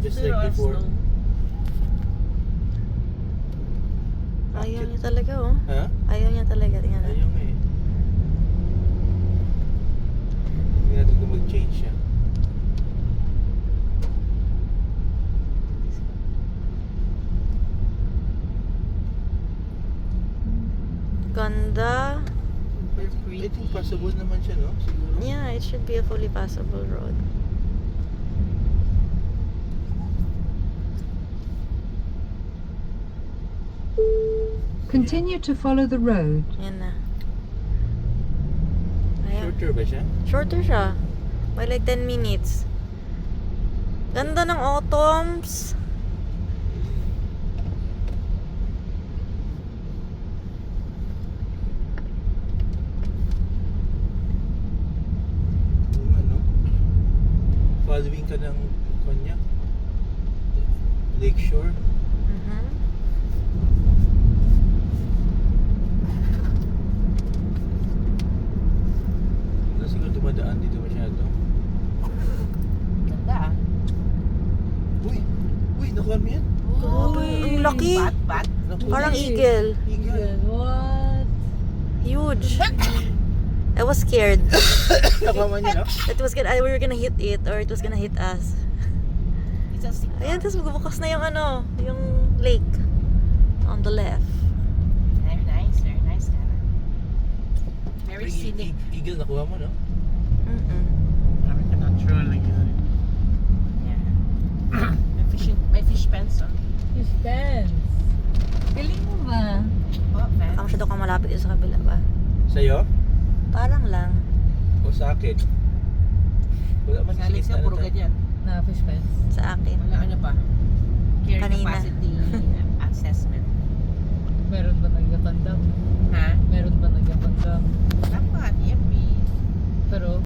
Just Zero like before. snow. Ayaw niya talaga, oh. Ha? Ayaw niya talaga. Tingnan na. Ayaw nga eh. Hindi natin kung mag-change siya. Ganda. I think possible naman siya, no? Siguro. Yeah, it should be a fully passable road. Continue to follow the road. Yan na. Ayan. Shorter ba siya? Shorter siya. By like 10 minutes. Ganda ng autumns. Yung ano? Following ka ng kanya? Lakeshore? Mhm. Hindi siguro dumadaan dito masyado. Ganda ah. Uy! Uy! Nakuha mo yan? Grabe, ang laki. Bat. Nakuha Parang yan. eagle. Eagle. What? Huge. I was scared. Nakuha mo niya, no? It was gonna, we were gonna hit it or it was gonna hit us. It's a stick. Ayan, tapos magbubukas na yung ano, yung lake on the left. Very nice, Nana. Very scenic. Eagle nakuha mo, no? Mm-mm. Kami ka natural lagi na rin. Yeah. May fish pens on. Fish pens. Galing mo ba? Oh, man. Ang masyado kang malapit sa kabila ba? Sa'yo? Parang lang. O sa akin? Wala man Sa Alex sakit puro tayo. ganyan. Na fish pens. Sa akin. Wala ano pa.